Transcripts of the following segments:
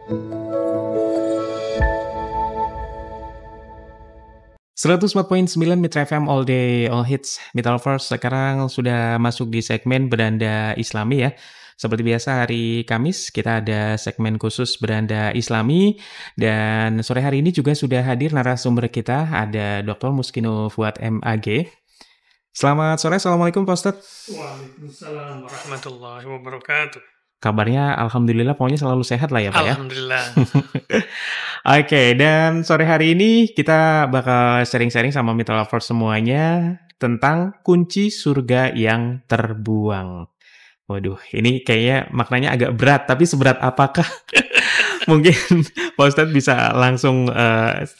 104.9 Mitra FM All Day All Hits. Metaverse sekarang sudah masuk di segmen Beranda Islami ya. Seperti biasa hari Kamis kita ada segmen khusus Beranda Islami. Dan sore hari ini juga sudah hadir narasumber kita, ada Dr. Muskino Fuad MAG. Selamat sore, Assalamualaikum Pak Ustadz. Waalaikumsalam warahmatullahi wabarakatuh. Kabarnya Alhamdulillah pokoknya selalu sehat lah ya Pak ya. Alhamdulillah. Oke, dan sore hari ini kita bakal sharing-sharing sama Mitra Lovers semuanya tentang kunci surga yang terbuang. Waduh, ini kayaknya maknanya agak berat, tapi seberat apakah? Mungkin Pak Ustadz bisa langsung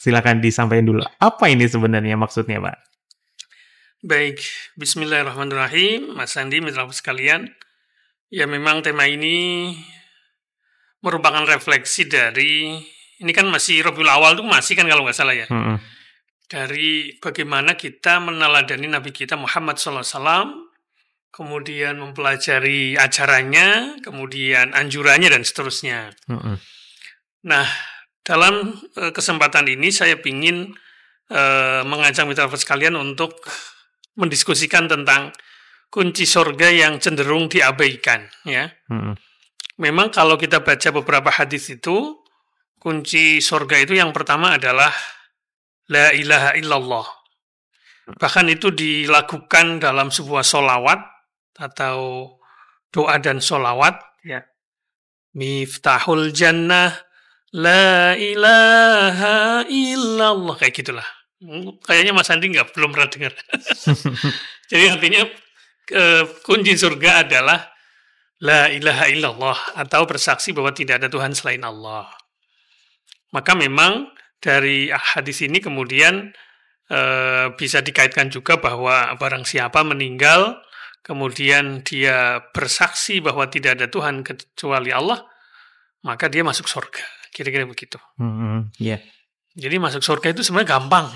silakan disampaikan dulu. Apa ini sebenarnya maksudnya Pak? Baik, bismillahirrahmanirrahim. Mas Andi, Mitra Lovers sekalian. Ya memang tema ini merupakan refleksi dari, ini kan masih Rabiul Awal tuh masih kan kalau nggak salah ya. Dari bagaimana kita meneladani Nabi kita Muhammad SAW, kemudian mempelajari ajarannya, kemudian anjurannya dan seterusnya. Nah, dalam kesempatan ini saya ingin mengajak Mitra Lovers sekalian untuk mendiskusikan tentang kunci surga yang cenderung diabaikan, ya. Memang kalau kita baca beberapa hadis itu, kunci surga itu yang pertama adalah La ilaha illallah. Bahkan itu dilakukan dalam sebuah solawat atau doa dan solawat, ya. Miftahul jannah La ilaha illallah, kayak gitulah. Kayaknya Mas Andi belum pernah dengar. Jadi artinya kunci surga adalah La ilaha illallah, atau bersaksi bahwa tidak ada Tuhan selain Allah. Maka memang dari hadis ini kemudian bisa dikaitkan juga bahwa barang siapa meninggal kemudian dia bersaksi bahwa tidak ada Tuhan kecuali Allah, maka dia masuk surga. Kira-kira begitu. Yeah. Jadi masuk surga itu sebenarnya gampang.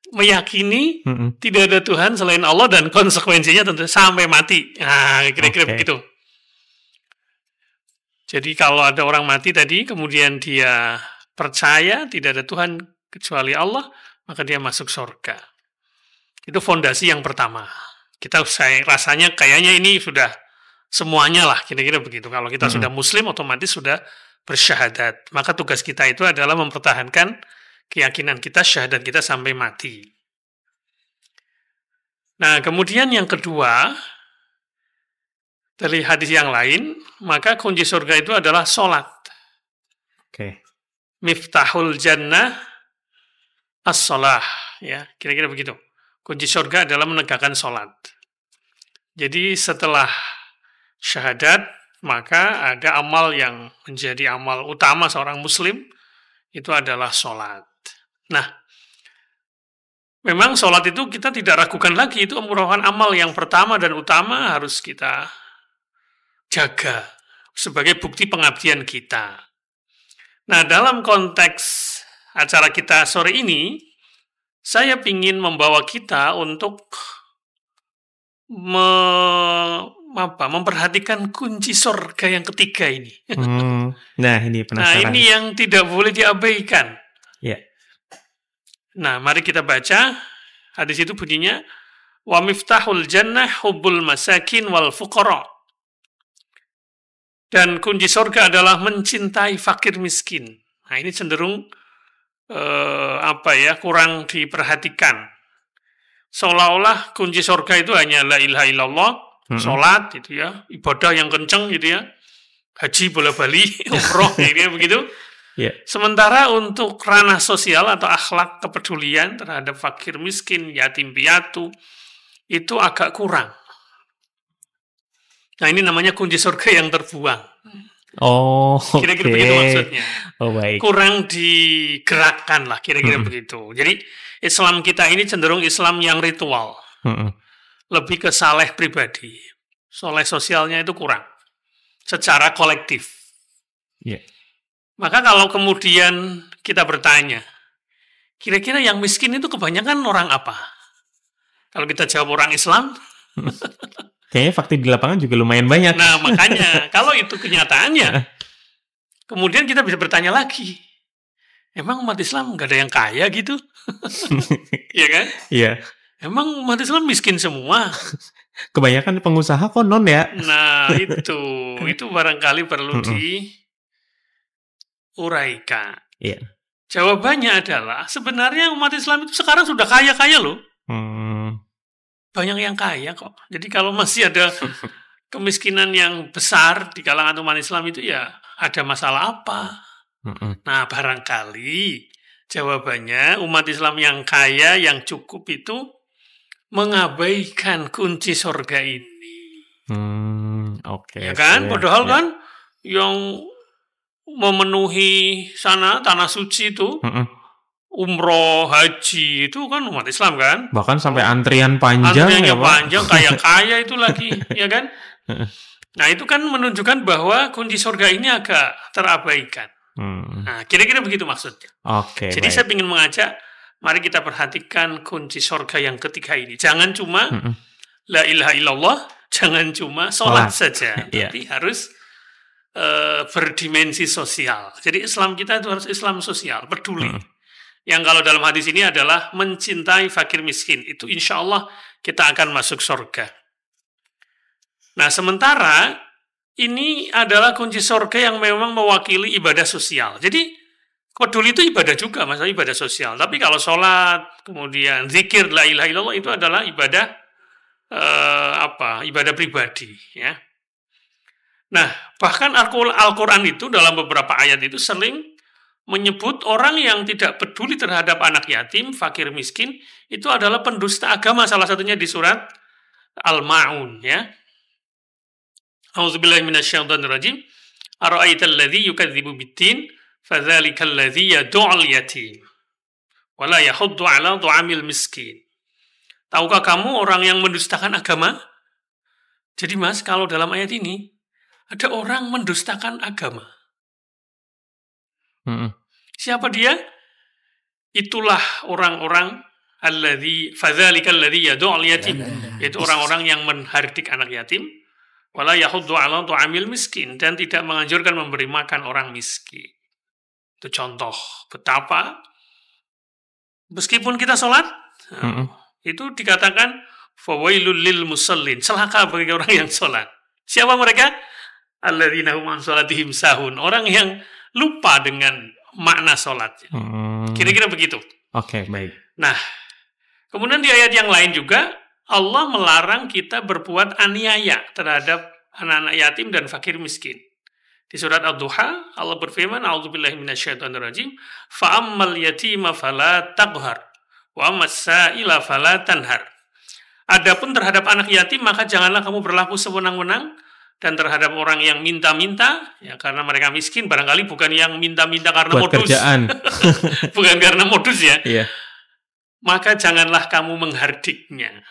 Meyakini tidak ada Tuhan selain Allah dan konsekuensinya tentu sampai mati. Nah, kira-kira begitu. Jadi kalau ada orang mati tadi, kemudian dia percaya tidak ada Tuhan kecuali Allah, maka dia masuk surga. Itu fondasi yang pertama. Rasanya kayaknya ini sudah semuanya lah, kira-kira begitu. Kalau kita sudah Muslim, otomatis sudah bersyahadat. Maka tugas kita itu adalah mempertahankan keyakinan kita, syahadat kita sampai mati. Nah, kemudian yang kedua, dari hadis yang lain, maka kunci surga itu adalah sholat. Miftahul jannah as-sholah. Ya, kira-kira begitu. Kunci surga adalah menegakkan sholat. Jadi setelah syahadat, maka ada amal yang menjadi amal utama seorang muslim, itu adalah sholat. Nah, memang sholat itu kita tidak ragukan lagi, itu merupakan amal yang pertama dan utama harus kita jaga sebagai bukti pengabdian kita. Nah, dalam konteks acara kita sore ini, saya ingin membawa kita untuk memperhatikan kunci surga yang ketiga ini. Nah, ini penasaran. Nah, ini yang tidak boleh diabaikan. Ya. Nah, mari kita baca. Hadis itu bunyinya, wa miftahul jannah hubbul masakin wal fuqara. Dan kunci surga adalah mencintai fakir miskin. Nah, ini cenderung kurang diperhatikan. Seolah-olah kunci surga itu hanya la ilaha illallah, sholat gitu ya, ibadah yang kenceng gitu ya, haji bola-bali, umroh gitu ya, begitu. Yeah. Sementara untuk ranah sosial atau akhlak kepedulian terhadap fakir miskin, yatim piatu, itu agak kurang. Nah, ini namanya kunci surga yang terbuang. Oh, kira-kira begitu maksudnya. Oh, baik. Kurang digerakkan lah, kira-kira begitu. Jadi Islam kita ini cenderung Islam yang ritual, lebih ke saleh pribadi. Saleh sosialnya itu kurang, secara kolektif. Yeah. Maka kalau kemudian kita bertanya, kira-kira yang miskin itu kebanyakan orang apa? Kalau kita jawab orang Islam, kayaknya fakta di lapangan juga lumayan banyak. Nah, makanya kalau itu kenyataannya, Kemudian kita bisa bertanya lagi, emang umat Islam nggak ada yang kaya gitu? Iya kan? Iya. Emang umat Islam miskin semua? Kebanyakan pengusaha konon ya. Nah, itu barangkali perlu diuraikan. Iya. Jawabannya adalah sebenarnya umat Islam itu sekarang sudah kaya-kaya loh. Banyak yang kaya kok. Jadi kalau masih ada kemiskinan yang besar di kalangan umat Islam itu ya ada masalah apa? Nah, barangkali jawabannya umat Islam yang kaya, yang cukup itu mengabaikan kunci surga ini. Oke. Ya kan? Padahal kan yang memenuhi sana tanah suci itu, umroh, haji itu kan umat Islam kan? Bahkan sampai antrian panjang Antriannya ya, Pak. panjang, kaya-kaya itu lagi, ya kan? Nah, itu kan menunjukkan bahwa kunci surga ini agak terabaikan. Nah, kira-kira begitu maksudnya. Oke. Jadi saya ingin mengajak, mari kita perhatikan kunci surga yang ketiga ini. Jangan cuma la ilaha illallah, jangan cuma sholat saja, tapi harus berdimensi sosial. Jadi Islam kita itu harus Islam sosial, peduli. Yang kalau dalam hadis ini adalah mencintai fakir miskin. Itu insya Allah kita akan masuk surga. Nah, sementara ini adalah kunci surga yang memang mewakili ibadah sosial. Jadi peduli itu ibadah juga, maksudnya ibadah sosial. Tapi kalau sholat, kemudian zikir la ilaha illallah itu adalah ibadah ibadah pribadi, ya. Nah, bahkan Al-Quran itu dalam beberapa ayat itu sering menyebut orang yang tidak peduli terhadap anak yatim, fakir miskin, itu adalah pendusta agama, salah satunya di surat Al-Ma'un, ya. A'udzubillahi minasyaitonirrajim. Ara'aital ladzi yukadzibu bid-din fadzalikal ladzi yad'ul yatim wa la yahuddu 'ala ta'amil miskin. Tahukah kamu orang yang mendustakan agama? Jadi Mas, kalau dalam ayat ini ada orang mendustakan agama. Siapa dia? Itulah orang-orang fadzalikal ladzi yad'ul yatim, yaitu orang-orang yang menghardik anak yatim, wala yahuddu 'ala ta'amil miskin, dan tidak menganjurkan memberi makan orang miskin. Itu contoh betapa meskipun kita sholat, itu dikatakan fawailul lil musallin, celaka bagi orang yang sholat. Siapa mereka? Alladzina hum an sholatihim sahun, orang yang lupa dengan makna sholatnya. Kira-kira begitu. Oke, baik. Nah, kemudian di ayat yang lain juga Allah melarang kita berbuat aniaya terhadap anak-anak yatim dan fakir miskin. Di surat Ad-Duha, Allah berfirman, A'udzubillahi minasyaitonirrajim, fa'ammal yatima fala taqhar, wa ammas sa'ila fala tanhar. Adapun terhadap anak yatim, maka janganlah kamu berlaku sewenang-wenang, dan terhadap orang yang minta-minta, ya karena mereka miskin, barangkali bukan yang minta-minta karena buat modus. Kerjaan. Bukan karena modus ya. Iya. Maka janganlah kamu menghardiknya.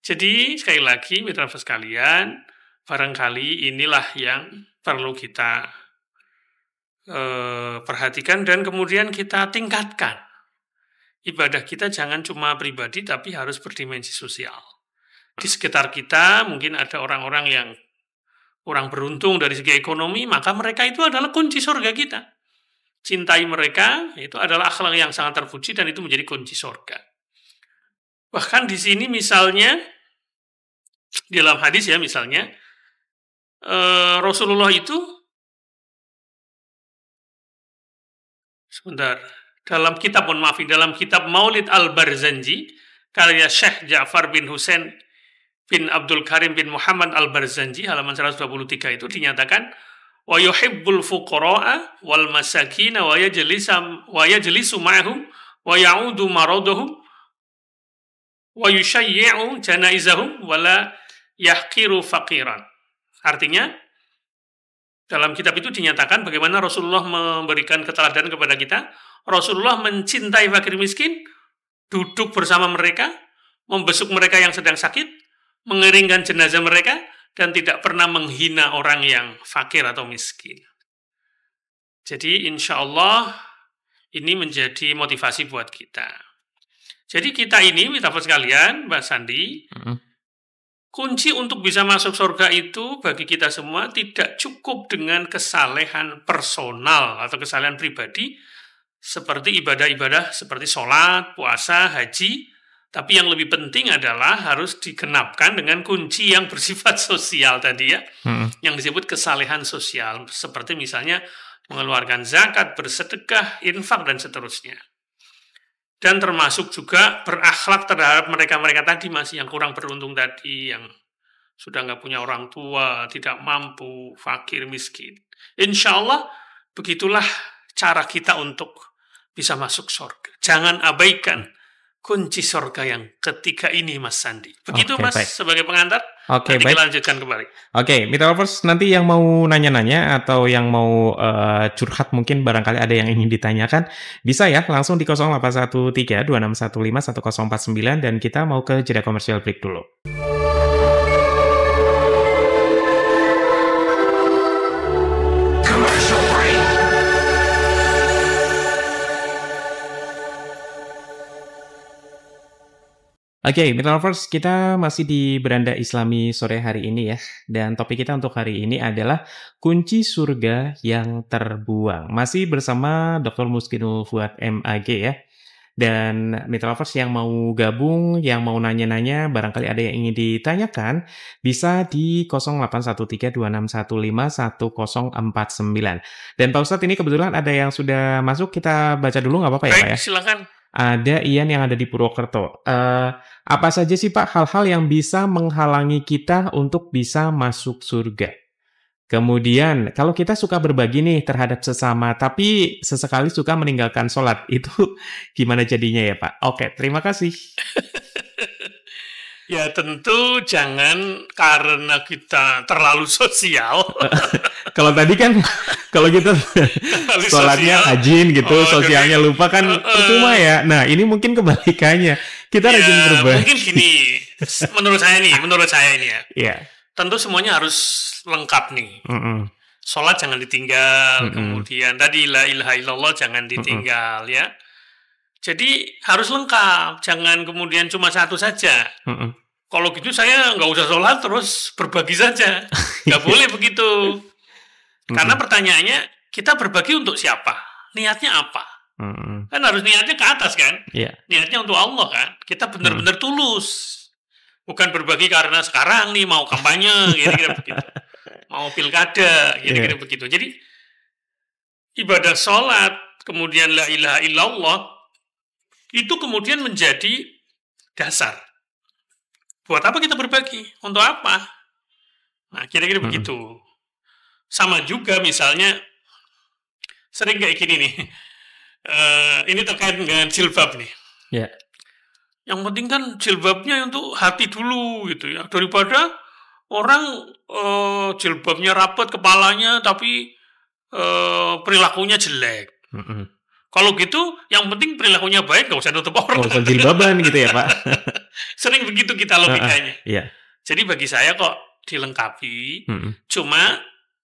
Jadi sekali lagi mitra sekalian, barangkali inilah yang perlu kita perhatikan dan kemudian kita tingkatkan. Ibadah kita jangan cuma pribadi tapi harus berdimensi sosial. Di sekitar kita mungkin ada orang-orang yang kurang beruntung dari segi ekonomi, maka mereka itu adalah kunci surga kita. Cintai mereka, itu adalah akhlak yang sangat terpuji dan itu menjadi kunci surga. Bahkan di sini misalnya, di dalam hadis ya misalnya, Rasulullah itu, dalam kitab Maulid Al-Barzanji, karya Syekh Ja'far bin Husain bin Abdul Karim bin Muhammad Al-Barzanji, halaman 123 itu dinyatakan, wa yuhibbul fuqara'a wal masakina wa yajlisu ma'ahum wa ya'udu maradahum wa yushayyi'u janaizahum wa la yahqiru faqiran. Artinya, dalam kitab itu dinyatakan bagaimana Rasulullah memberikan keteladanan kepada kita. Rasulullah mencintai fakir miskin, duduk bersama mereka, membesuk mereka yang sedang sakit, mengeringkan jenazah mereka, dan tidak pernah menghina orang yang fakir atau miskin. Jadi insya Allah ini menjadi motivasi buat kita. Jadi kita ini, mitra sekalian, Mbak Sandi, kunci untuk bisa masuk surga itu bagi kita semua tidak cukup dengan kesalehan personal atau kesalehan pribadi seperti ibadah-ibadah seperti sholat, puasa, haji. Tapi yang lebih penting adalah harus digenapkan dengan kunci yang bersifat sosial tadi ya, yang disebut kesalehan sosial, seperti misalnya mengeluarkan zakat, bersedekah, infak, dan seterusnya. Dan termasuk juga berakhlak terhadap mereka-mereka tadi masih yang kurang beruntung tadi, yang sudah nggak punya orang tua, tidak mampu, fakir, miskin. Insya Allah begitulah cara kita untuk bisa masuk surga. Jangan abaikan kunci surga yang ketiga ini, Mas Sandi. Begitu, Mas, baik. sebagai pengantar. Oke, nanti baik. kita lanjutkan kembali. Oke, Mitra Lovers, nanti yang mau nanya-nanya atau yang mau curhat mungkin barangkali ada yang ingin ditanyakan, bisa ya langsung di 0813-2615-1049 dan kita mau ke jeda komersial break dulu. Oke, Mitra Lovers, kita masih di Beranda Islami sore hari ini ya. Dan topik kita untuk hari ini adalah kunci surga yang terbuang. Masih bersama Dr. Muskinul Fuad MAG ya. Dan Mitra Lovers yang mau gabung, yang mau nanya-nanya, barangkali ada yang ingin ditanyakan, bisa di 081326151049. Dan Pak Ustadz ini kebetulan ada yang sudah masuk, kita baca dulu nggak apa-apa ya Pak ya? Silakan. Ada Ian yang ada di Purwokerto. Apa saja sih Pak hal-hal yang bisa menghalangi kita untuk bisa masuk surga? Kemudian, kalau kita suka berbagi nih terhadap sesama, tapi sesekali suka meninggalkan sholat, itu gimana jadinya ya Pak? Oke, terima kasih. Ya tentu jangan karena kita terlalu sosial. Kalau tadi kan, kalau kita sholatnya rajin gitu, sosialnya lupa kan percuma ya. Nah, ini mungkin kebalikannya. Kita rajin berbagi. Mungkin gini, menurut saya ini ya. Iya. Tentu semuanya harus lengkap nih. Sholat jangan ditinggal, kemudian tadi la ilaha illallah jangan ditinggal ya. Jadi harus lengkap, jangan kemudian cuma satu saja. Kalau gitu saya nggak usah sholat terus berbagi saja, nggak boleh begitu. Karena pertanyaannya kita berbagi untuk siapa? Niatnya apa? Kan harus niatnya ke atas kan? Niatnya untuk Allah kan? Kita benar-benar tulus. Bukan berbagi karena sekarang nih mau kampanye, kira-kira begitu. Mau pilkada, kira-kira begitu. Jadi ibadah sholat, kemudian la ilaha illallah, itu kemudian menjadi dasar. Buat apa kita berbagi? Untuk apa? Nah, kira-kira begitu. Sama juga misalnya, sering kayak gini nih, ini terkait dengan jilbab nih. Yang penting kan jilbabnya untuk hati dulu gitu ya, daripada orang jilbabnya rapat kepalanya tapi perilakunya jelek. Kalau gitu, yang penting perilakunya baik, nggak usah nutup orang. Nggak usah jilbaban gitu ya Pak. Sering begitu kita logikanya. Jadi bagi saya kok dilengkapi, cuma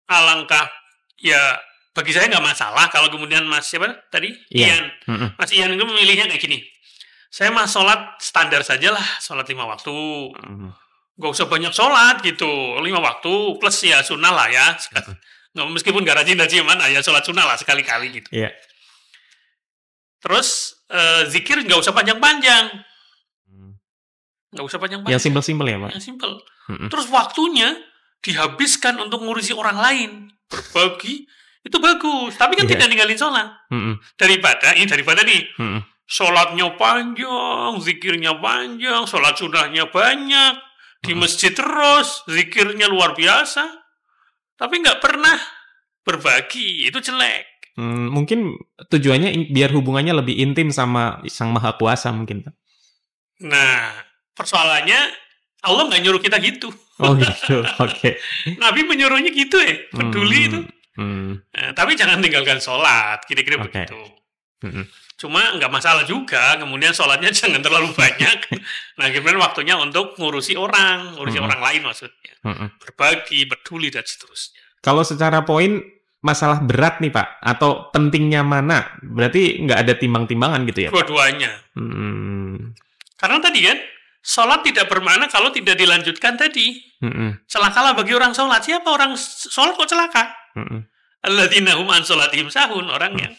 alangkah ya bagi saya nggak masalah kalau kemudian Mas siapa tadi? Ian. Mas Ian itu memilihnya kayak gini. Saya mah sholat standar saja lah, sholat 5 waktu. Nggak usah banyak sholat gitu, 5 waktu plus ya sunnah lah ya. Meskipun nggak rajin-rajin mana ya sholat sunnah lah sekali-kali gitu. Terus zikir nggak usah panjang-panjang. Nggak usah panjang-panjang. Yang simpel-simpel ya Pak? Yang simpel. Terus waktunya dihabiskan untuk ngurusi orang lain. Berbagi, itu bagus. Tapi kan tidak ninggalin sholat. Daripada nih, sholatnya panjang, zikirnya panjang, sholat sunnahnya banyak, di masjid terus, zikirnya luar biasa, tapi nggak pernah berbagi, itu jelek. Mungkin tujuannya biar hubungannya lebih intim sama Sang Maha Kuasa mungkin Pak. Nah, persoalannya Allah nggak nyuruh kita gitu. Oh gitu, oke. Nabi menyuruhnya gitu ya, peduli itu. Nah, tapi jangan tinggalkan sholat, kira-kira begitu. Cuma nggak masalah juga, kemudian sholatnya jangan terlalu banyak. Nah, kemudian waktunya untuk ngurusi orang lain maksudnya. Berbagi, peduli, dan seterusnya. Kalau secara poin, masalah berat nih Pak, atau pentingnya mana? Berarti nggak ada timbang-timbangan gitu ya Pak? Dua-duanya. Karena tadi kan, Sholat tidak bermakna kalau tidak dilanjutkan tadi. Celakalah bagi orang sholat. Siapa orang sholat kok celaka? Alladzina hum an sholatihim sahun. Orang yang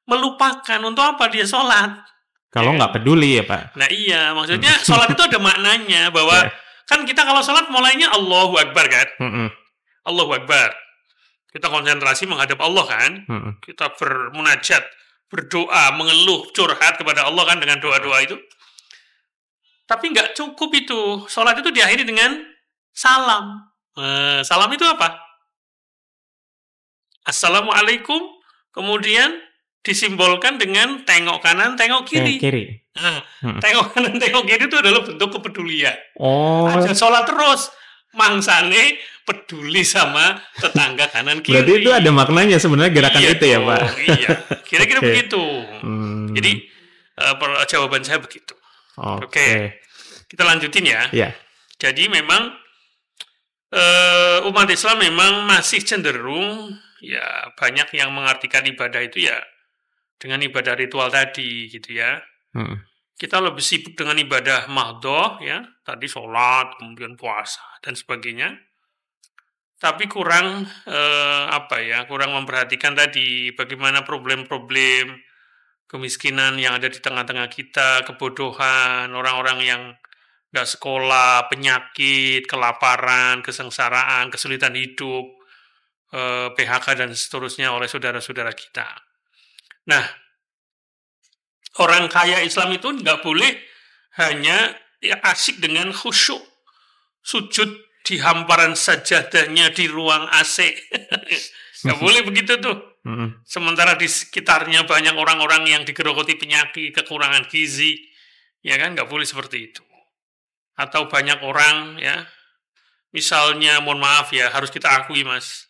melupakan. Untuk apa dia sholat? Kalau nggak peduli ya Pak. Nah iya, maksudnya sholat itu ada maknanya. Bahwa kan kita kalau sholat mulainya Allahu Akbar kan? Allahu Akbar. Kita konsentrasi menghadap Allah kan? Kita bermunajat, berdoa, mengeluh, curhat kepada Allah kan dengan doa-doa itu. Tapi nggak cukup itu. Sholat itu diakhiri dengan salam. Salam itu apa? Assalamualaikum. Kemudian disimbolkan dengan tengok kanan, tengok kiri. Tengok kanan, tengok kiri itu adalah bentuk kepedulian. Aja sholat terus. Mangsane peduli sama tetangga kanan kiri. Berarti itu ada maknanya sebenarnya gerakan itu ya Pak? Iya. Kira-kira begitu. Jadi jawaban saya begitu. Oke. Kita lanjutin ya. Jadi memang umat Islam memang masih cenderung ya banyak yang mengartikan ibadah itu ya dengan ibadah ritual tadi gitu ya. Kita lebih sibuk dengan ibadah mahdhah ya, tadi sholat, kemudian puasa dan sebagainya. Tapi kurang kurang memperhatikan tadi bagaimana problem-problem kemiskinan yang ada di tengah-tengah kita, kebodohan, orang-orang yang nggak sekolah, penyakit, kelaparan, kesengsaraan, kesulitan hidup, PHK dan seterusnya oleh saudara-saudara kita. Nah, orang kaya Islam itu nggak boleh hanya asik dengan khusyuk, sujud di hamparan sajadahnya di ruang AC. Nggak boleh begitu tuh. Sementara di sekitarnya banyak orang-orang yang digerogoti penyakit, kekurangan gizi, ya kan nggak boleh seperti itu. Atau banyak orang ya, misalnya mohon maaf ya, harus kita akui Mas,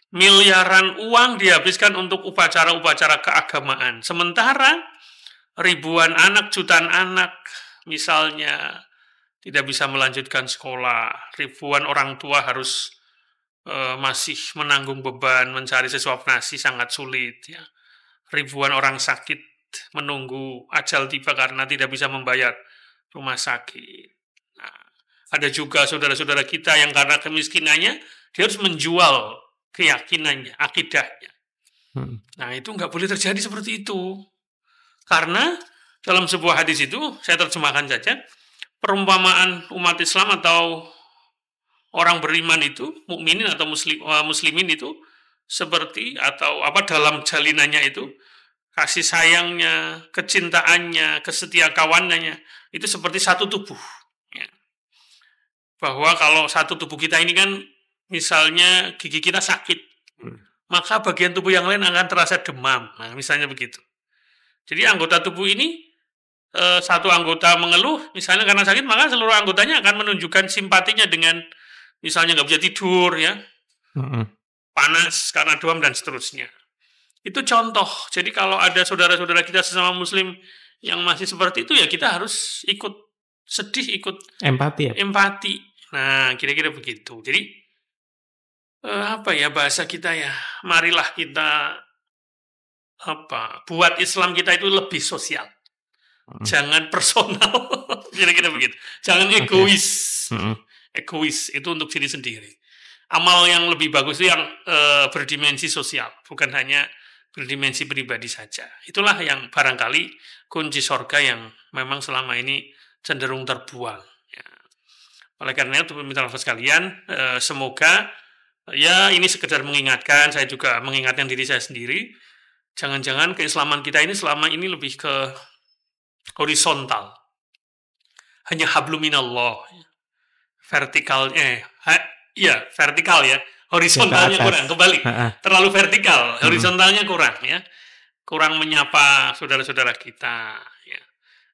miliaran uang dihabiskan untuk upacara-upacara keagamaan. Sementara ribuan anak, jutaan anak misalnya tidak bisa melanjutkan sekolah. Ribuan orang tua harus masih menanggung beban mencari sesuap nasi sangat sulit ya. Ribuan orang sakit menunggu ajal tiba karena tidak bisa membayar rumah sakit. Nah, ada juga saudara-saudara kita yang karena kemiskinannya dia harus menjual keyakinannya, akidahnya. Nah, itu nggak boleh terjadi seperti itu. Karena dalam sebuah hadis itu, saya terjemahkan saja, perumpamaan umat Islam atau orang beriman itu, mukminin atau muslimin itu seperti atau apa dalam jalinannya itu kasih sayangnya, kecintaannya, kesetiakawanannya itu seperti satu tubuh. Ya. Bahwa kalau satu tubuh kita ini kan misalnya gigi kita sakit, maka bagian tubuh yang lain akan terasa demam. Nah, misalnya begitu. Jadi anggota tubuh ini satu anggota mengeluh, misalnya karena sakit, maka seluruh anggotanya akan menunjukkan simpatinya dengan misalnya nggak bisa tidur, ya, panas karena demam dan seterusnya. Itu contoh. Jadi kalau ada saudara-saudara kita sesama Muslim yang masih seperti itu, ya kita harus ikut sedih, ikut empati. Ya? Empati. Nah, kira-kira begitu. Jadi apa ya bahasa kita ya? Marilah kita buat Islam kita itu lebih sosial. Jangan personal. Kira-kira begitu. Jangan egois. Egois itu untuk diri sendiri. Amal yang lebih bagus itu yang berdimensi sosial, bukan hanya berdimensi pribadi saja. Itulah yang barangkali kunci surga yang memang selama ini cenderung terbuang. Ya. Oleh karena itu, pemirsa sekalian, semoga ya ini sekedar mengingatkan, saya juga mengingatkan diri saya sendiri. Jangan-jangan keislaman kita ini selama ini lebih ke horizontal. Hanya hablum minallah. Vertikal ya. Horizontalnya kurang, kebalik. Terlalu vertikal, horizontalnya kurang ya. Kurang menyapa saudara-saudara kita ya.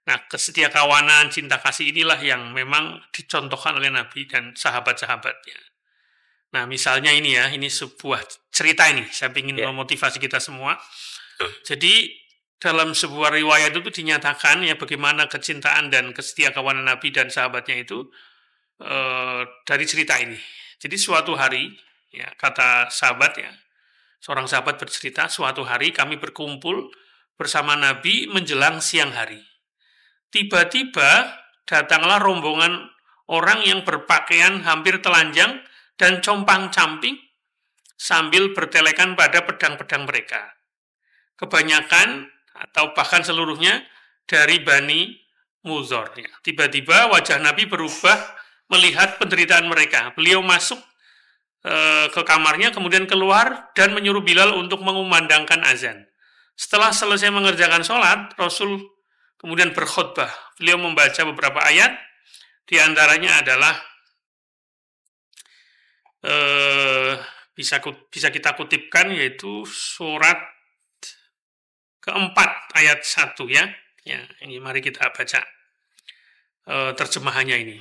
Nah, kesetiakawanan, cinta kasih inilah yang memang dicontohkan oleh Nabi dan sahabat-sahabatnya. Nah, misalnya ini ya, ini sebuah cerita ini, saya ingin memotivasi kita semua. Jadi, dalam sebuah riwayat itu dinyatakan ya bagaimana kecintaan dan kesetiakawanan Nabi dan sahabatnya itu dari cerita ini. Jadi suatu hari, ya kata sahabat ya, seorang sahabat bercerita, suatu hari kami berkumpul bersama Nabi menjelang siang hari. Tiba-tiba datanglah rombongan orang yang berpakaian hampir telanjang dan compang-camping sambil bertelekan pada pedang-pedang mereka. Kebanyakan atau bahkan seluruhnya dari Bani Mudhar. Tiba-tiba wajah Nabi berubah melihat penderitaan mereka. Beliau masuk ke kamarnya, kemudian keluar dan menyuruh Bilal untuk mengumandangkan azan. Setelah selesai mengerjakan sholat, Rasul kemudian berkhutbah. Beliau membaca beberapa ayat, di antaranya adalah bisa kita kutipkan, yaitu surat keempat ayat 1 ya. Ya, ini mari kita baca terjemahannya ini.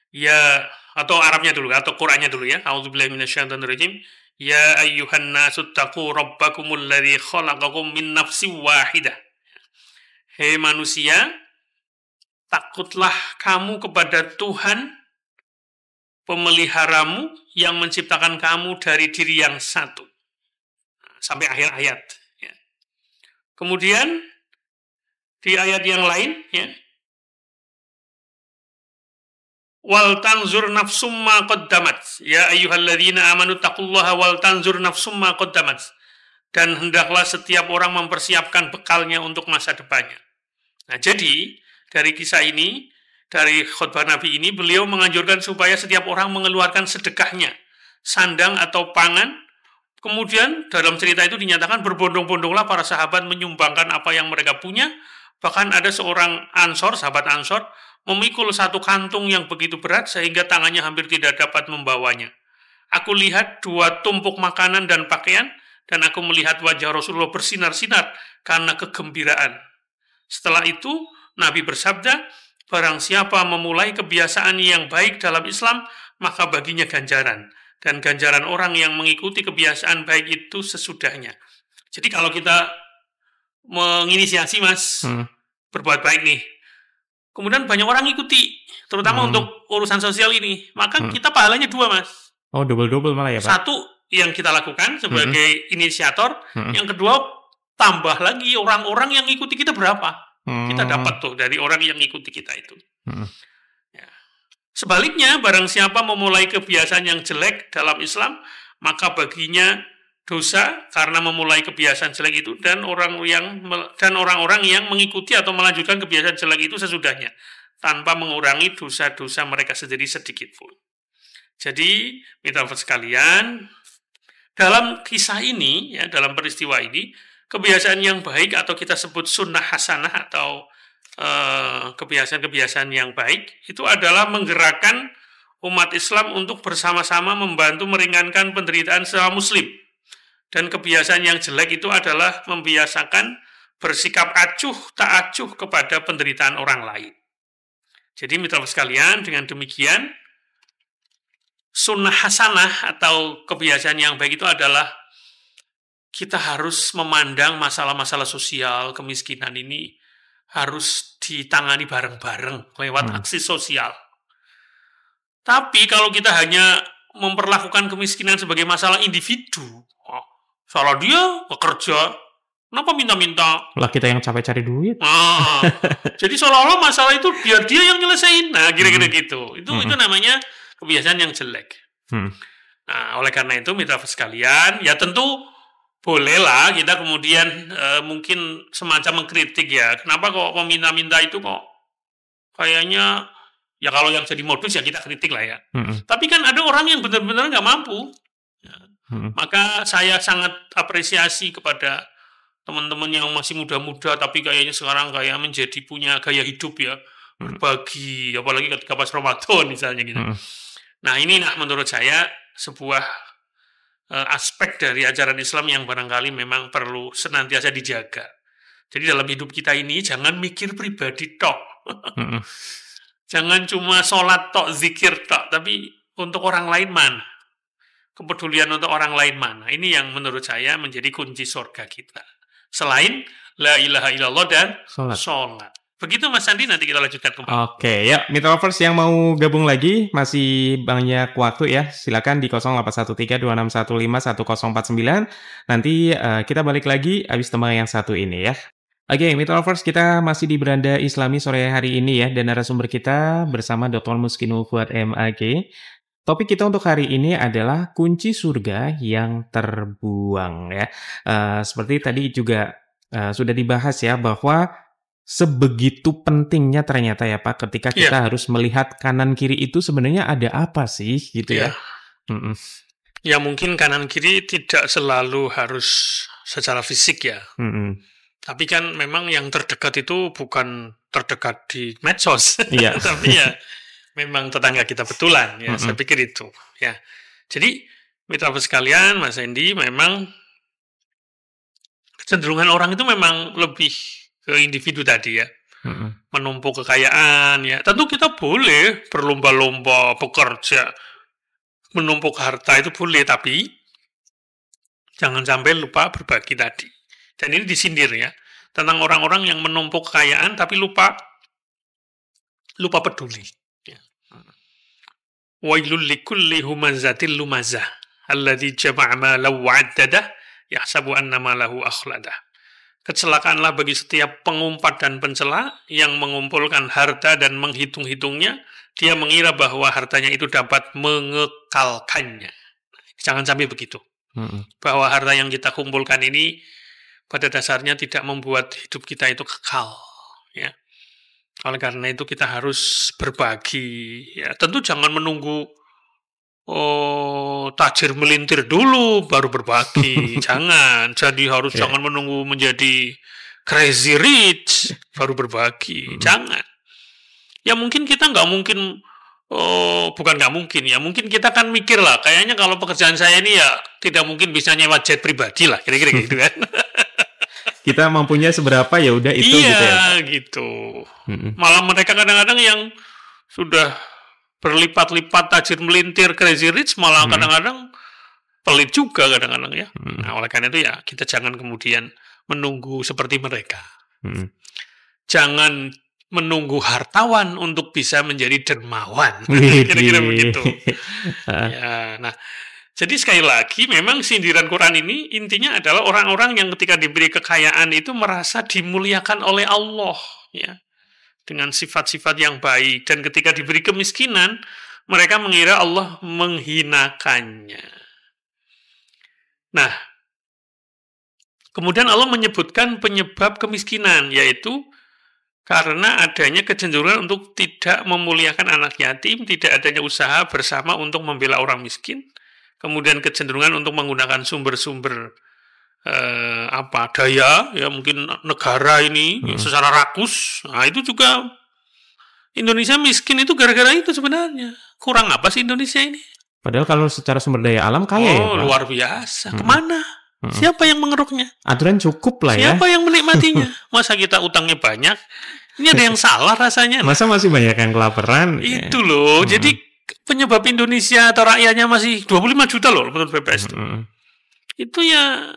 Ya, atau Arabnya dulu, atau Qur'annya dulu ya. A'udzubillahi minasyaitonirrajim. Ya ayyuhan nasu taqu rabbakumul ladzi khalaqakum min nafsin wahidah. Hei manusia, takutlah kamu kepada Tuhan pemeliharamu yang menciptakan kamu dari diri yang satu. Sampai akhir ayat. Ya. Kemudian di ayat yang lain, ya, wal tanzur nafsum ma qaddamat. Ya ayyuhalladzina amanu taqullaha wal tanzur nafsum ma qaddamat. Dan hendaklah setiap orang mempersiapkan bekalnya untuk masa depannya. Nah, jadi dari kisah ini, dari khutbah Nabi ini, beliau menganjurkan supaya setiap orang mengeluarkan sedekahnya, sandang atau pangan. Kemudian dalam cerita itu dinyatakan berbondong-bondonglah para sahabat menyumbangkan apa yang mereka punya. Bahkan ada seorang Ansor, sahabat Ansor, memikul satu kantung yang begitu berat sehingga tangannya hampir tidak dapat membawanya. Aku lihat 2 tumpuk makanan dan pakaian, dan aku melihat wajah Rasulullah bersinar-sinar karena kegembiraan. Setelah itu, Nabi bersabda, barang siapa memulai kebiasaan yang baik dalam Islam, maka baginya ganjaran. Dan ganjaran orang yang mengikuti kebiasaan baik itu sesudahnya. Jadi kalau kita menginisiasi, Mas, berbuat baik nih, kemudian banyak orang ikuti, terutama untuk urusan sosial ini, maka kita pahalanya 2, Mas. Oh, double-double malah ya, Pak? Satu, yang kita lakukan sebagai inisiator, yang kedua, tambah lagi orang-orang yang ikuti kita berapa. Kita dapat tuh dari orang yang ikuti kita itu. Ya. Sebaliknya, barang siapa memulai kebiasaan yang jelek dalam Islam, maka baginya dosa karena memulai kebiasaan jelek itu, dan orang-orang yang mengikuti atau melanjutkan kebiasaan jelek itu sesudahnya, tanpa mengurangi dosa-dosa mereka sendiri sedikit pun. Jadi, mitra sekalian, dalam kisah ini, ya, dalam peristiwa ini, kebiasaan yang baik atau kita sebut sunnah hasanah atau kebiasaan-kebiasaan yang baik itu adalah menggerakkan umat Islam untuk bersama-sama membantu meringankan penderitaan sesama muslim. Dan kebiasaan yang jelek itu adalah membiasakan bersikap acuh tak acuh kepada penderitaan orang lain. Jadi mitra sekalian, dengan demikian sunnah hasanah atau kebiasaan yang baik itu adalah kita harus memandang masalah-masalah sosial, kemiskinan ini harus ditangani bareng-bareng lewat aksi sosial. Tapi kalau kita hanya memperlakukan kemiskinan sebagai masalah individu, salah dia bekerja, kenapa minta-minta? Lah kita yang capek cari duit. Jadi seolah-olah masalah itu biar dia yang nyelesain. Nah, kira-kira gitu. Itu namanya kebiasaan yang jelek. Nah, oleh karena itu, mitra sekalian, ya tentu bolehlah kita kemudian mungkin semacam mengkritik ya. Kenapa kok meminta-minta itu kok kayaknya, ya kalau yang jadi modus ya kita kritik lah ya. Tapi kan ada orang yang benar-benar nggak mampu. Maka saya sangat apresiasi kepada teman-teman yang masih muda-muda tapi kayaknya sekarang kayak menjadi punya gaya hidup ya, berbagi, apalagi ketika pas Ramadan misalnya gitu. Nah ini menurut saya sebuah aspek dari ajaran Islam yang barangkali memang perlu senantiasa dijaga. Jadi dalam hidup kita ini jangan mikir pribadi tok. Jangan cuma sholat tok, zikir tok, tapi untuk orang lain mana? Kepedulian untuk orang lain mana? Ini yang menurut saya menjadi kunci surga kita. Selain la ilaha illallah dan sholat. Begitu Mas Sandi, nanti kita lanjutkan kembali. Oke, ya mitra lovers yang mau gabung lagi masih banyak waktu ya. Silakan di 081326151049. Nanti kita balik lagi habis tembang yang satu ini ya. Oke, Mitolovers, kita masih di Beranda Islami sore hari ini ya, dan narasumber kita bersama Dr. Muskinul Fuad MAG. Topik kita untuk hari ini adalah kunci surga yang terbuang ya. Seperti tadi juga sudah dibahas ya, bahwa sebegitu pentingnya ternyata ya Pak, ketika Iya, kita harus melihat kanan kiri itu sebenarnya ada apa sih gitu iya. ya. Mm-mm. Ya mungkin kanan kiri tidak selalu harus secara fisik ya. Mm-mm. Tapi kan memang yang terdekat itu bukan terdekat di medsos, Iya. tapi ya memang tetangga kita betulan ya. Saya Mm-mm. pikir itu ya. Jadi mitra sekalian, Mas Hendy, memang kecenderungan orang itu memang lebih ke individu tadi ya, Mm-mm. menumpuk kekayaan ya. Tentu kita boleh berlomba-lomba bekerja, menumpuk harta itu boleh, tapi jangan sampai lupa berbagi tadi. Dan ini disindir ya, tentang orang-orang yang menumpuk kekayaan tapi lupa peduli. Ya. Wailul likulli humazatil lumazah alladzi jama'a malan wa'addadah yahsabu anna malahu akhladah. Kecelakaanlah bagi setiap pengumpat dan pencela yang mengumpulkan harta dan menghitung-hitungnya. Dia mengira bahwa hartanya itu dapat mengekalkannya. Jangan sampai begitu. Bahwa harta yang kita kumpulkan ini pada dasarnya tidak membuat hidup kita itu kekal. Ya. Oleh karena itu kita harus berbagi. Ya. Tentu jangan menunggu tajir melintir dulu baru berbagi. Jangan. Jadi harus jangan menunggu menjadi crazy rich baru berbagi. Jangan. Ya mungkin kita nggak mungkin, bukan nggak mungkin ya, mungkin kita kan mikir lah, kayaknya kalau pekerjaan saya ini ya tidak mungkin bisa nyewa jet pribadi lah, kira-kira gitu kan. Kita mampunya seberapa ya udah itu iya, gitu ya. gitu. Malah mereka kadang-kadang yang sudah berlipat-lipat tajir melintir crazy rich malah kadang-kadang pelit juga kadang-kadang ya. Nah, oleh karena itu ya kita jangan kemudian menunggu seperti mereka. Jangan menunggu hartawan untuk bisa menjadi dermawan. Kira-kira begitu. Ya, nah, jadi sekali lagi memang sindiran Quran ini intinya adalah orang-orang yang ketika diberi kekayaan itu merasa dimuliakan oleh Allah ya. Dengan sifat-sifat yang baik, dan ketika diberi kemiskinan mereka mengira Allah menghinakannya. Nah, kemudian Allah menyebutkan penyebab kemiskinan, yaitu karena adanya kecenderungan untuk tidak memuliakan anak yatim, tidak adanya usaha bersama untuk membela orang miskin, kemudian kecenderungan untuk menggunakan sumber-sumber daya, ya mungkin negara ini secara rakus. Nah itu juga Indonesia miskin itu gara-gara itu sebenarnya. Kurang apa sih Indonesia ini? Padahal kalau secara sumber daya alam kaya ya Pak. Luar biasa. Kemana? Siapa yang mengeruknya? Aturan cukup lah ya. Siapa yang menikmatinya? Masa kita utangnya banyak? Ini ada yang salah rasanya. Masa masih banyak yang kelaparan? Itu loh. Jadi penyebab Indonesia atau rakyatnya masih 25 juta loh menurut BPS. Itu ya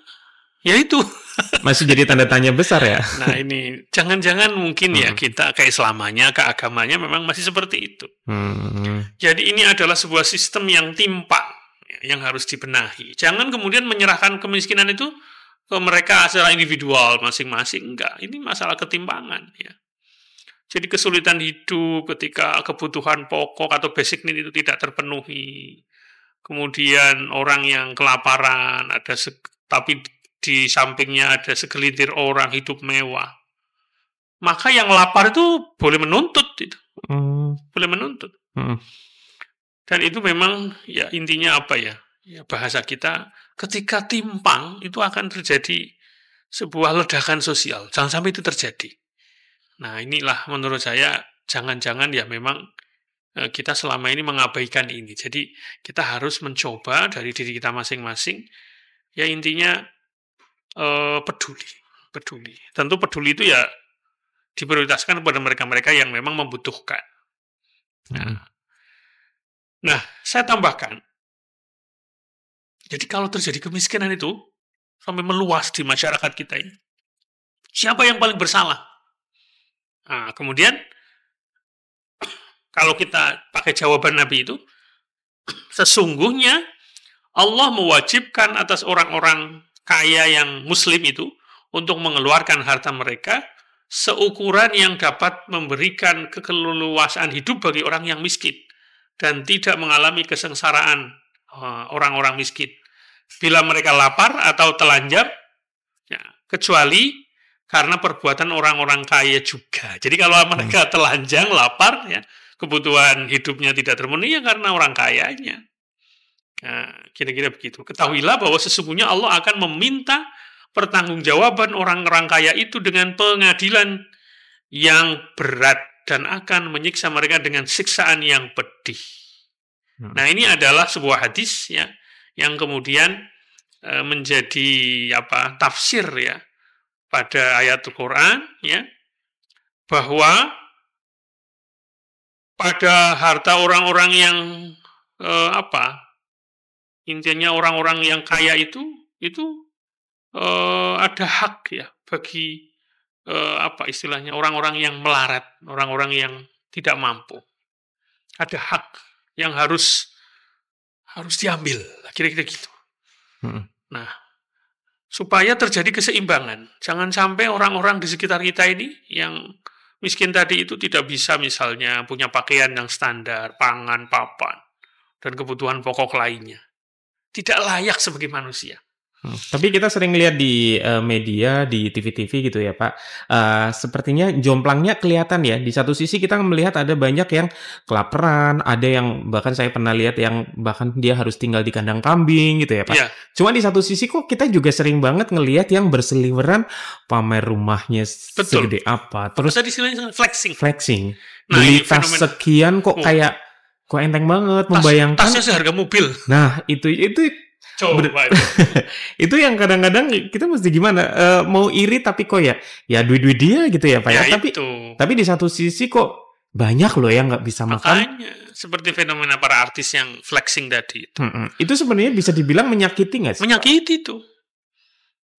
itu. Masih jadi tanda tanya besar ya. Nah ini jangan-jangan mungkin ya kita keislamannya, keagamanya memang masih seperti itu. Jadi ini adalah sebuah sistem yang timpang yang harus dibenahi. Jangan kemudian menyerahkan kemiskinan itu ke mereka secara individual masing-masing. Enggak, ini masalah ketimpangan ya. Jadi kesulitan hidup ketika kebutuhan pokok atau basic need itu tidak terpenuhi. Kemudian orang yang kelaparan, tapi di sampingnya ada segelintir orang hidup mewah. Maka yang lapar itu boleh menuntut itu. Boleh menuntut. Dan itu memang ya intinya apa ya? Ya bahasa kita ketika timpang itu akan terjadi sebuah ledakan sosial. Jangan sampai itu terjadi. Nah, inilah menurut saya jangan-jangan ya memang kita selama ini mengabaikan ini. Jadi kita harus mencoba dari diri kita masing-masing. Ya intinya peduli. Tentu peduli itu ya diprioritaskan kepada mereka-mereka yang memang membutuhkan. Nah, saya tambahkan. Jadi kalau terjadi kemiskinan itu sampai meluas di masyarakat kita ini, siapa yang paling bersalah? Nah, kemudian kalau kita pakai jawaban Nabi itu, sesungguhnya Allah mewajibkan atas orang-orang kaya yang muslim itu untuk mengeluarkan harta mereka seukuran yang dapat memberikan keleluasaan hidup bagi orang yang miskin dan tidak mengalami kesengsaraan orang-orang miskin. Bila mereka lapar atau telanjang, ya, kecuali karena perbuatan orang-orang kaya juga. Jadi kalau mereka telanjang, lapar, ya, kebutuhan hidupnya tidak terpenuhi ya karena orang kayanya. Nah, kira-kira begitu. Ketahuilah bahwa sesungguhnya Allah akan meminta pertanggungjawaban orang-orang kaya itu dengan pengadilan yang berat dan akan menyiksa mereka dengan siksaan yang pedih. Nah, ini adalah sebuah hadis ya yang kemudian menjadi tafsir ya pada ayat Al-Quran ya bahwa pada harta orang-orang yang intinya orang-orang yang kaya itu ada hak ya bagi istilahnya orang-orang yang melarat, orang-orang yang tidak mampu. Ada hak yang harus diambil, kira-kira gitu. Nah, supaya terjadi keseimbangan, jangan sampai orang-orang di sekitar kita ini yang miskin tadi itu tidak bisa misalnya punya pakaian yang standar, pangan, papan, dan kebutuhan pokok lainnya. Tidak layak sebagai manusia. Tapi kita sering lihat di media, di TV-TV gitu ya Pak, sepertinya jomplangnya kelihatan ya. Di satu sisi kita melihat ada banyak yang kelaparan, ada yang bahkan saya pernah lihat yang bahkan dia harus tinggal di kandang kambing gitu ya Pak. Yeah. Cuma di satu sisi kok kita juga sering banget ngelihat yang berseliweran pamer rumahnya segede apa. Terus tadi istilahnya flexing. Nah, beli tas sekian kok kayak kok enteng banget membayangkan. Tasnya seharga mobil. Nah, itu coba itu yang kadang-kadang kita mesti gimana mau iri tapi kok ya duit dia gitu ya Pak ya, tapi di satu sisi kok banyak loh yang nggak bisa makan. Makanya seperti fenomena para artis yang flexing tadi itu sebenarnya bisa dibilang menyakiti nggak sih? Menyakiti itu.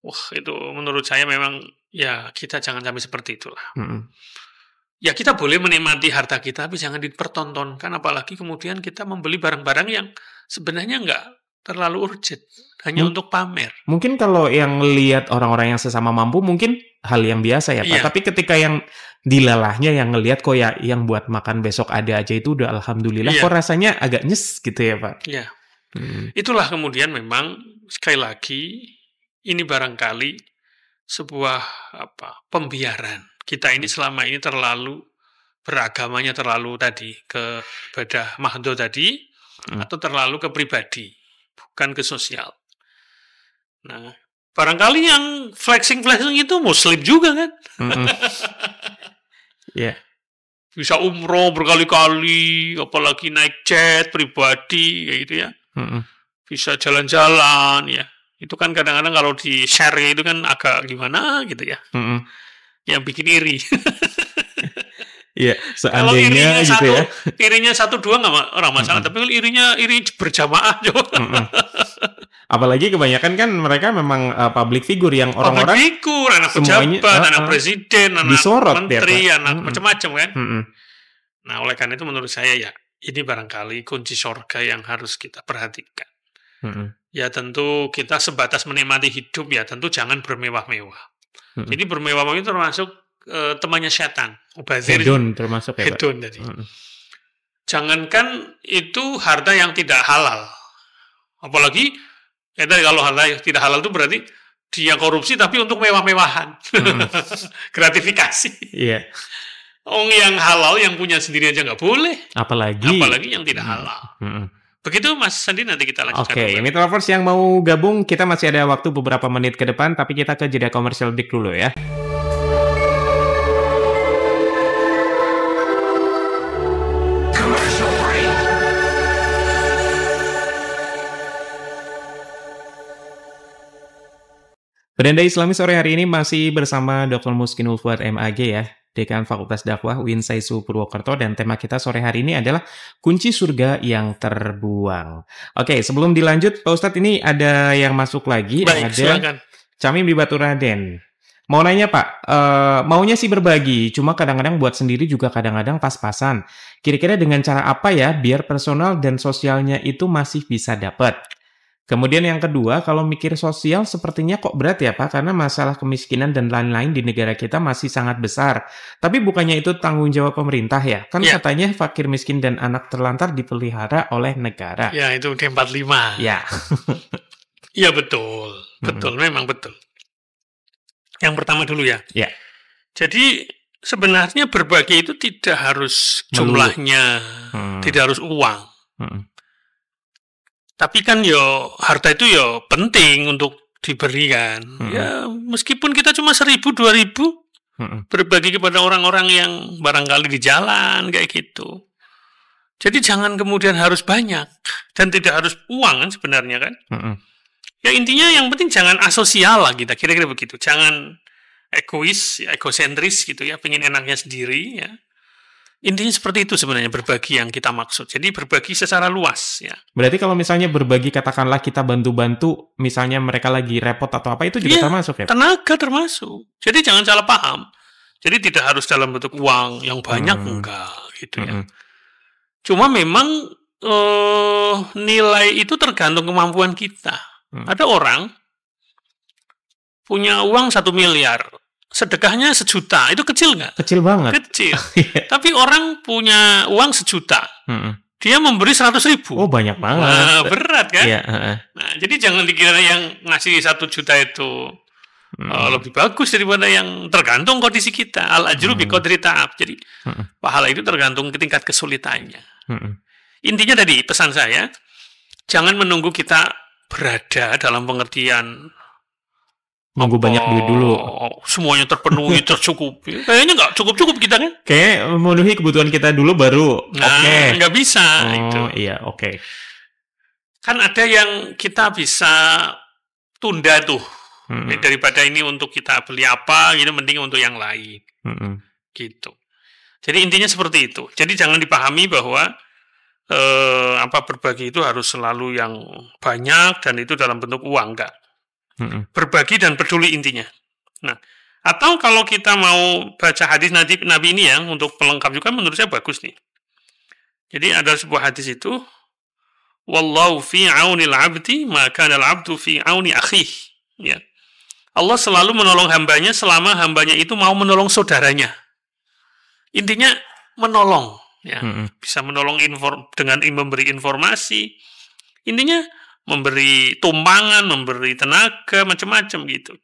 Wah, itu menurut saya memang ya kita jangan sampai seperti itulah. Ya kita boleh menikmati harta kita tapi jangan dipertontonkan, apalagi kemudian kita membeli barang-barang yang sebenarnya nggak terlalu urgent, hanya untuk pamer. Mungkin kalau yang lihat orang-orang yang sesama mampu mungkin hal yang biasa ya Pak. Iya. Tapi ketika yang dilalahnya yang ngelihat kok ya yang buat makan besok ada aja itu udah alhamdulillah. Iya. Kok rasanya agak nyes gitu ya Pak. Iya. Itulah kemudian memang sekali lagi ini barangkali sebuah pembiaran. Kita ini selama ini terlalu beragamanya terlalu tadi kepada mahdo tadi atau terlalu ke pribadi. Bukan ke sosial. Nah, barangkali yang flexing itu muslim juga kan? Yeah. Bisa umroh berkali-kali, apalagi naik jet pribadi, kayak gitu ya. Bisa jalan-jalan, ya. Itu kan kadang-kadang kalau di-share itu kan agak gimana gitu ya. Yang bikin iri. Iya, seandainya gitu ya. Irinya 1-2 nggak orang masalah, tapi kalau iri berjamaah coba. Apalagi kebanyakan kan mereka memang public figure yang orang-orang public figure, anak pejabat, anak presiden, anak disorot, menteri, anak macam-macam kan. Nah, oleh karena itu menurut saya ya ini barangkali kunci surga yang harus kita perhatikan. Ya tentu kita sebatas menikmati hidup ya tentu jangan bermewah-mewah. Jadi bermewah-mewah itu termasuk temannya setan. Hedon termasuk ya Pak. Hedon tadi. Jangankan itu harta yang tidak halal. Apalagi kalau harta yang tidak halal itu berarti dia korupsi tapi untuk mewah-mewahan. Gratifikasi. Iya. Yang halal yang punya sendiri aja nggak boleh. Apalagi yang tidak halal. Begitu Mas Sandi, nanti kita lanjutkan. Oke, ini Lovers yang mau gabung, kita masih ada waktu beberapa menit ke depan, tapi kita ke jeda komersial break dulu ya. Beranda Islami sore hari ini masih bersama Dr. Muskinul Fuad MAG ya, Dekan Fakultas Dakwah UIN Saisu Purwokerto, dan tema kita sore hari ini adalah kunci surga yang terbuang. Oke, sebelum dilanjut, Pak Ustadz ini ada yang masuk lagi. Baik, silakan. Camim di Baturaden. Mau nanya Pak, maunya sih berbagi, cuma kadang-kadang buat sendiri juga kadang-kadang pas-pasan. Kira-kira dengan cara apa ya biar personal dan sosialnya itu masih bisa dapat? Kemudian yang kedua, kalau mikir sosial sepertinya kok berat ya Pak, karena masalah kemiskinan dan lain-lain di negara kita masih sangat besar. Tapi bukannya itu tanggung jawab pemerintah ya? Kan Ya, katanya fakir miskin dan anak terlantar dipelihara oleh negara. ya itu D45. Ya. Ya betul, betul, memang betul. Yang pertama dulu ya. Ya. Jadi sebenarnya berbagi itu tidak harus jumlahnya, tidak harus uang. Tapi kan harta itu penting untuk diberikan. Ya meskipun kita cuma 1.000, 2.000 berbagi kepada orang-orang yang barangkali di jalan kayak gitu. Jadi jangan kemudian harus banyak dan tidak harus uang kan sebenarnya kan. Ya intinya yang penting jangan asosial lah kita, kira-kira begitu. Jangan egois, egosentris gitu ya, pengen enaknya sendiri ya. Intinya seperti itu sebenarnya berbagi yang kita maksud. Jadi berbagi secara luas ya. Berarti kalau misalnya berbagi katakanlah kita bantu-bantu, misalnya mereka lagi repot atau apa, itu juga termasuk ya? Tenaga termasuk. Jadi jangan salah paham. Jadi tidak harus dalam bentuk uang yang banyak, enggak gitu ya. Cuma memang nilai itu tergantung kemampuan kita. Ada orang punya uang 1 miliar. Sedekahnya 1 juta, itu kecil nggak? Kecil banget. Kecil. Tapi orang punya uang 1 juta, dia memberi 100.000. Oh banyak banget. Nah, berat kan? Iya. Nah, jadi jangan dikira yang ngasih 1 juta itu lebih bagus daripada yang tergantung kondisi kita. Al-ajru biqadri ta'ab. Jadi pahala itu tergantung tingkat kesulitannya. Intinya tadi pesan saya, jangan menunggu kita berada dalam pengertian nunggu banyak duit dulu. Semuanya terpenuhi, tercukupi. Kayaknya nggak cukup-cukup kita kan? Kayak memenuhi kebutuhan kita dulu baru oke. Nggak bisa. Itu. Iya, oke. Kan ada yang kita bisa tunda tuh. Daripada ini untuk kita beli apa, gitu, mending untuk yang lain. Gitu. Jadi intinya seperti itu. Jadi jangan dipahami bahwa berbagi itu harus selalu yang banyak dan itu dalam bentuk uang, enggak. Berbagi dan peduli intinya. Nah, atau kalau kita mau baca hadis Nabi ini ya untuk pelengkap juga menurut saya bagus nih. Jadi ada sebuah hadis itu, wallahu fi aunil abdi maka al abdu fi auni akhih. Ya. Allah selalu menolong hambanya selama hambanya itu mau menolong saudaranya. Intinya menolong, ya. Bisa menolong dengan memberi informasi. Intinya memberi tumpangan, memberi tenaga, macam-macam gitu.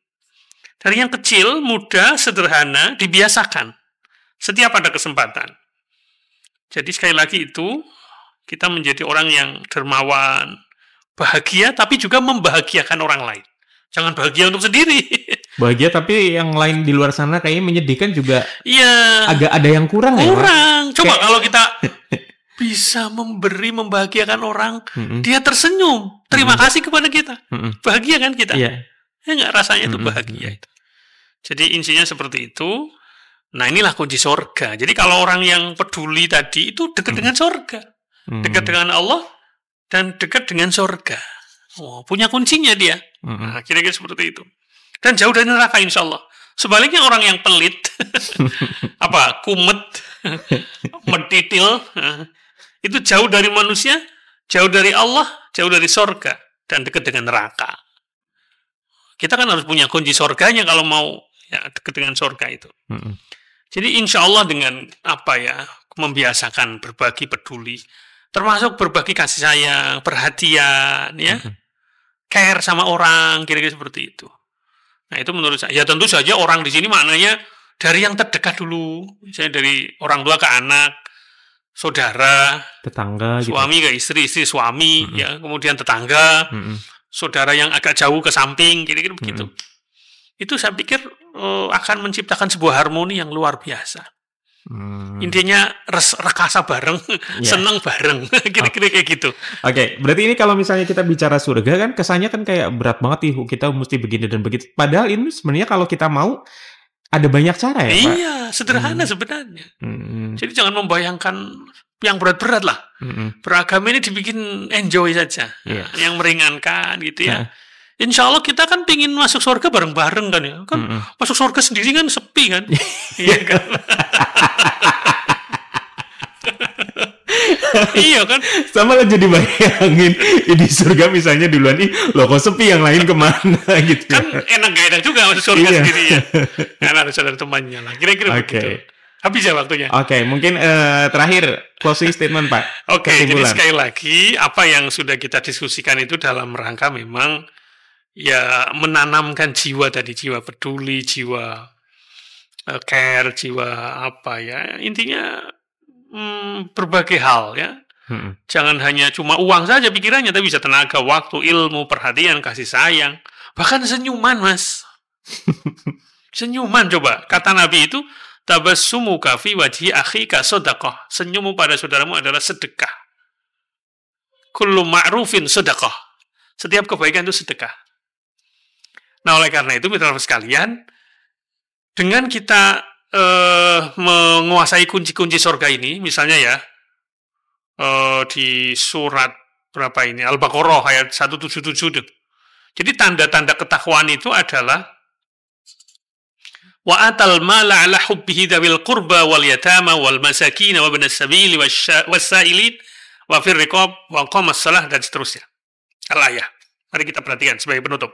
Dari yang kecil, mudah, sederhana, dibiasakan. Setiap ada kesempatan. Jadi sekali lagi itu, kita menjadi orang yang dermawan, bahagia, tapi juga membahagiakan orang lain. Jangan bahagia untuk sendiri. Bahagia tapi yang lain di luar sana kayaknya menyedihkan juga. Iya. Agak ada yang kurang ya, Pak? Kurang. Coba kalau kita bisa membahagiakan orang, dia tersenyum, terima kasih kepada kita, bahagia kan kita? Iya. Ya nggak, rasanya itu bahagia. Jadi intinya seperti itu. Nah inilah kunci surga. Jadi kalau orang yang peduli tadi itu dekat dengan surga, dekat dengan Allah dan dekat dengan surga. Oh, punya kuncinya dia. Nah, kira-kira seperti itu. Dan jauh dari neraka insya Allah. Sebaliknya orang yang pelit, kumet, mentitil, itu jauh dari manusia, jauh dari Allah, jauh dari surga, dan dekat dengan neraka. Kita kan harus punya kunci surganya kalau mau dekat dengan surga itu. Jadi insya Allah dengan membiasakan berbagi peduli, termasuk berbagi kasih sayang, perhatian, ya, care sama orang, kira-kira seperti itu. Nah itu menurut saya, ya tentu saja orang di sini maknanya dari yang terdekat dulu, misalnya dari orang tua ke anak, saudara, tetangga, suami ke istri, istri suami, ya, kemudian tetangga, saudara yang agak jauh ke samping, kira-kira begitu. Itu saya pikir akan menciptakan sebuah harmoni yang luar biasa. Intinya rekasa bareng, senang bareng, kira-kira kayak gitu. Oke, berarti ini kalau misalnya kita bicara surga kan kesannya kan kayak berat banget nih, kita mesti begini dan begitu. Padahal ini sebenarnya kalau kita mau ada banyak cara ya, Pak? Iya, sederhana sebenarnya. Jadi jangan membayangkan yang berat-berat lah. Beragama ini dibikin enjoy saja, yang meringankan gitu ya. Insya Allah kita kan pingin masuk surga bareng-bareng kan ya. Kan masuk surga sendiri kan sepi kan. Iya kan. Iya kan? Sama lah jadi bayangin di surga misalnya duluan, loh kok sepi, yang lain kemana gitu ya. Kan enak gak enak juga masuk surga Iya. sendiri ya. Kan harus ada temannya lah. Kira-kira Oke. begitu. Habis ya waktunya. Oke, mungkin terakhir closing statement Pak. Oke, jadi Kesimpulan. sekali lagi apa yang sudah kita diskusikan itu dalam rangka memang ya menanamkan jiwa tadi, jiwa peduli, jiwa care, jiwa apa ya, intinya berbagai hal ya. Jangan hanya cuma uang saja pikirannya, tapi bisa tenaga, waktu, ilmu, perhatian, kasih sayang, bahkan senyuman, Mas. Senyuman coba. Kata Nabi itu, tabassumuka fi wajhi akhika shadaqah. Senyummu pada saudaramu adalah sedekah. Kullu ma'rufin sedekah. Setiap kebaikan itu sedekah. Nah, oleh karena itu, mitra sekalian, dengan kita menguasai kunci-kunci surga ini, misalnya ya, di surat berapa ini? Al-Baqarah ayat 177. Jadi tanda-tanda ketakwaan itu adalah wa atal mala ala hubbihi dzawil qurba wal yatama wal masakin wa ibnas sabili wasailin wa fir riqab wa qamas shalah dan seterusnya. Al-ayah. Mari kita perhatikan sebagai penutup.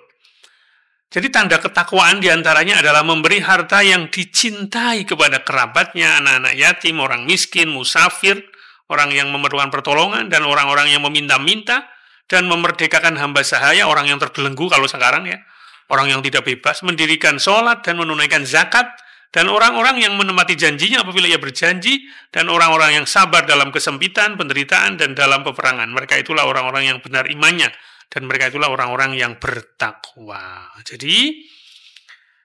Jadi tanda ketakwaan diantaranya adalah memberi harta yang dicintai kepada kerabatnya, anak-anak yatim, orang miskin, musafir, orang yang memerlukan pertolongan, dan orang-orang yang meminta-minta, dan memerdekakan hamba sahaya, orang yang terbelenggu kalau sekarang ya, orang yang tidak bebas, mendirikan sholat dan menunaikan zakat, dan orang-orang yang menepati janjinya apabila ia berjanji, dan orang-orang yang sabar dalam kesempitan, penderitaan, dan dalam peperangan. Mereka itulah orang-orang yang benar imannya, dan mereka itulah orang-orang yang bertakwa. Jadi,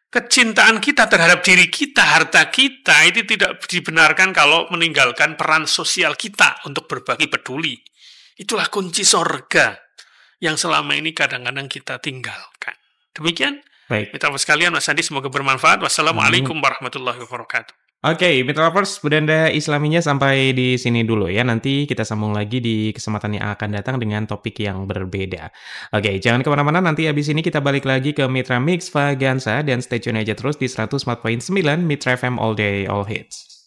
kecintaan kita terhadap diri kita, harta kita, itu tidak dibenarkan kalau meninggalkan peran sosial kita untuk berbagi peduli. Itulah kunci sorga yang selama ini kadang-kadang kita tinggalkan. Demikian, Baik. mitra sekalian, Mas Andi, semoga bermanfaat. Wassalamualaikum warahmatullahi wabarakatuh. Oke, Mitra Lovers, Budanda Islaminya sampai di sini dulu ya. Nanti kita sambung lagi di kesempatan yang akan datang dengan topik yang berbeda. Oke, jangan kemana-mana, nanti abis ini kita balik lagi ke Mitra Mix Vagansa dan stay tune aja terus di 104.9 Mitra FM All Day All Hits.